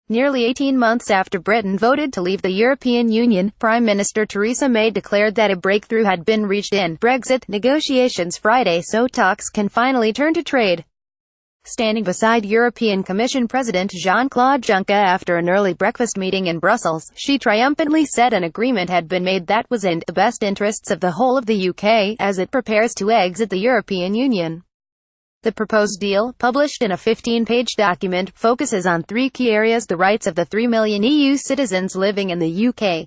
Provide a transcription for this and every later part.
Nearly 18 months after Britain voted to leave the European Union, Prime Minister Theresa May declared that a breakthrough had been reached in Brexit negotiations Friday so talks can finally turn to trade. Standing beside European Commission President Jean-Claude Juncker after an early breakfast meeting in Brussels, she triumphantly said an agreement had been made that was in the best interests of the whole of the UK as it prepares to exit the European Union. The proposed deal, published in a 15-page document, focuses on three key areas: the rights of the 3 million EU citizens living in the UK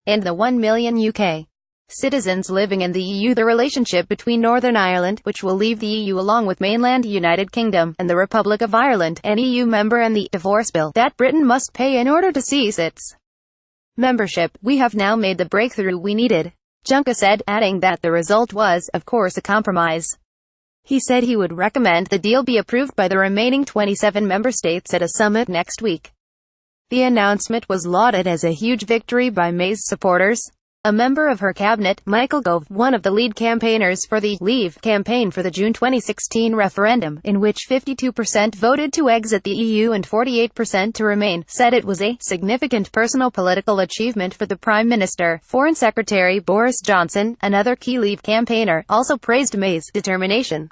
and the 1 million UK citizens living in the EU, the relationship between Northern Ireland, which will leave the EU along with mainland United Kingdom, and the Republic of Ireland, an EU member, and the divorce bill that Britain must pay in order to cease its membership. "We have now made the breakthrough we needed," Juncker said, adding that the result was, of course, a compromise. He said he would recommend the deal be approved by the remaining 27 member states at a summit next week. The announcement was lauded as a huge victory by May's supporters. A member of her cabinet, Michael Gove, one of the lead campaigners for the Leave campaign for the June 2016 referendum, in which 52% voted to exit the EU and 48% to remain, said it was a significant personal political achievement for the Prime Minister. Foreign Secretary Boris Johnson, another key Leave campaigner, also praised May's determination.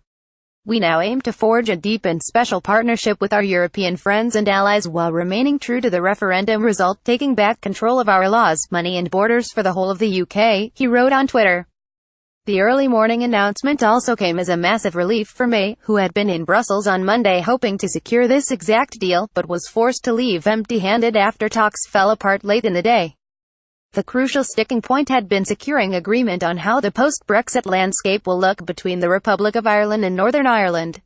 "We now aim to forge a deep and special partnership with our European friends and allies while remaining true to the referendum result, taking back control of our laws, money and borders for the whole of the UK," he wrote on Twitter. The early morning announcement also came as a massive relief for May, who had been in Brussels on Monday hoping to secure this exact deal, but was forced to leave empty-handed after talks fell apart late in the day. The crucial sticking point had been securing agreement on how the post-Brexit landscape will look between the Republic of Ireland and Northern Ireland.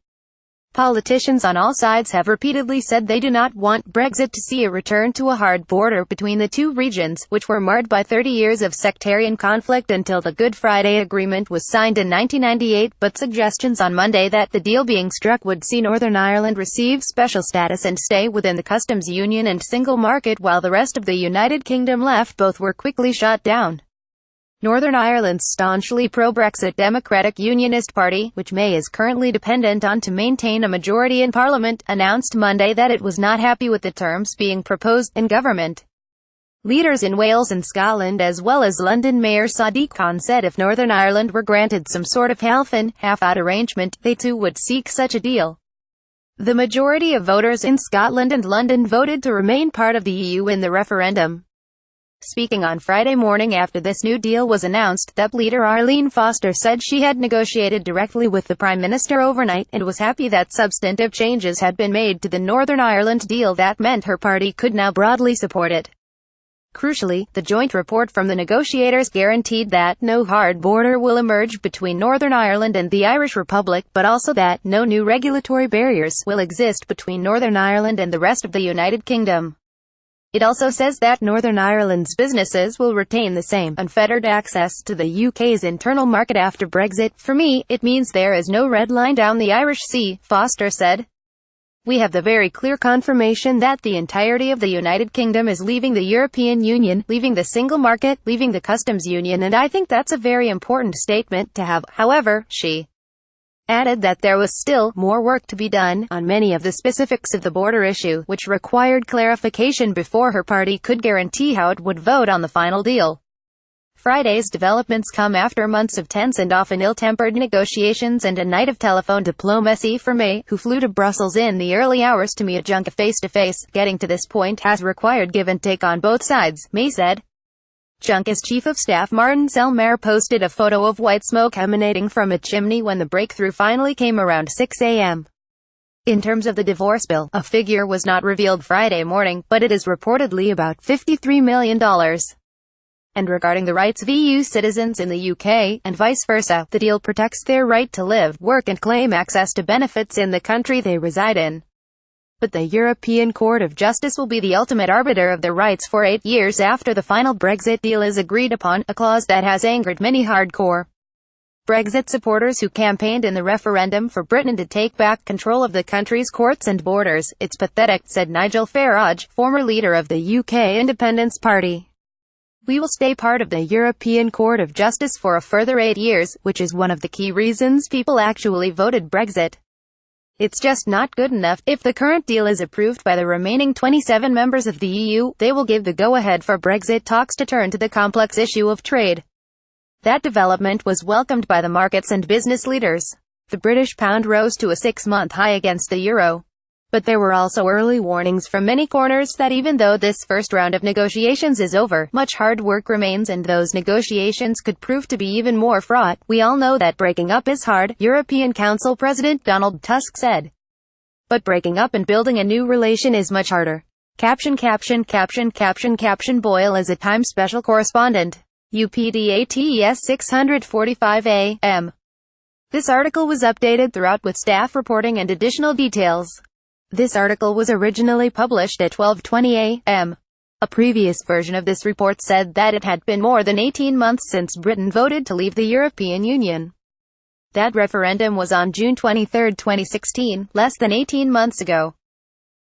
Politicians on all sides have repeatedly said they do not want Brexit to see a return to a hard border between the two regions, which were marred by 30 years of sectarian conflict until the Good Friday Agreement was signed in 1998, but suggestions on Monday that the deal being struck would see Northern Ireland receive special status and stay within the customs union and single market while the rest of the United Kingdom left both were quickly shot down. Northern Ireland's staunchly pro-Brexit Democratic Unionist Party, which May is currently dependent on to maintain a majority in Parliament, announced Monday that it was not happy with the terms being proposed in government. Leaders in Wales and Scotland as well as London Mayor Sadiq Khan said if Northern Ireland were granted some sort of half-in, half-out arrangement, they too would seek such a deal. The majority of voters in Scotland and London voted to remain part of the EU in the referendum. Speaking on Friday morning after this new deal was announced, DUP leader Arlene Foster said she had negotiated directly with the Prime Minister overnight, and was happy that substantive changes had been made to the Northern Ireland deal that meant her party could now broadly support it. Crucially, the joint report from the negotiators guaranteed that no hard border will emerge between Northern Ireland and the Irish Republic, but also that no new regulatory barriers will exist between Northern Ireland and the rest of the United Kingdom. It also says that Northern Ireland's businesses will retain the same unfettered access to the UK's internal market after Brexit. "For me, it means there is no red line down the Irish Sea," Foster said. "We have the very clear confirmation that the entirety of the United Kingdom is leaving the European Union, leaving the single market, leaving the customs union, and I think that's a very important statement to have." However, she added that there was still more work to be done on many of the specifics of the border issue, which required clarification before her party could guarantee how it would vote on the final deal. Friday's developments come after months of tense and often ill-tempered negotiations and a night of telephone diplomacy for May, who flew to Brussels in the early hours to meet Juncker face-to-face. "Getting to this point has required give and take on both sides," May said. Juncker's Chief of Staff Martin Selmayr posted a photo of white smoke emanating from a chimney when the breakthrough finally came around 6 a.m. In terms of the divorce bill, a figure was not revealed Friday morning, but it is reportedly about $53 million. And regarding the rights of EU citizens in the UK, and vice versa, the deal protects their right to live, work and claim access to benefits in the country they reside in. But the European Court of Justice will be the ultimate arbiter of their rights for 8 years after the final Brexit deal is agreed upon, a clause that has angered many hardcore Brexit supporters who campaigned in the referendum for Britain to take back control of the country's courts and borders. "It's pathetic," said Nigel Farage, former leader of the UK Independence Party. "We will stay part of the European Court of Justice for a further 8 years, which is one of the key reasons people actually voted Brexit. It's just not good enough. If the current deal is approved by the remaining 27 members of the EU, they will give the go-ahead for Brexit talks to turn to the complex issue of trade. That development was welcomed by the markets and business leaders. The British pound rose to a 6-month high against the euro. But there were also early warnings from many corners that even though this first round of negotiations is over, much hard work remains and those negotiations could prove to be even more fraught. We all know that breaking up is hard, European Council President Donald Tusk said. But breaking up and building a new relation is much harder. Boyle is a Times special correspondent. UPDATES 645 AM. This article was updated throughout with staff reporting and additional details. This article was originally published at 12:20 a.m. A previous version of this report said that it had been more than 18 months since Britain voted to leave the European Union. That referendum was on June 23, 2016, less than 18 months ago.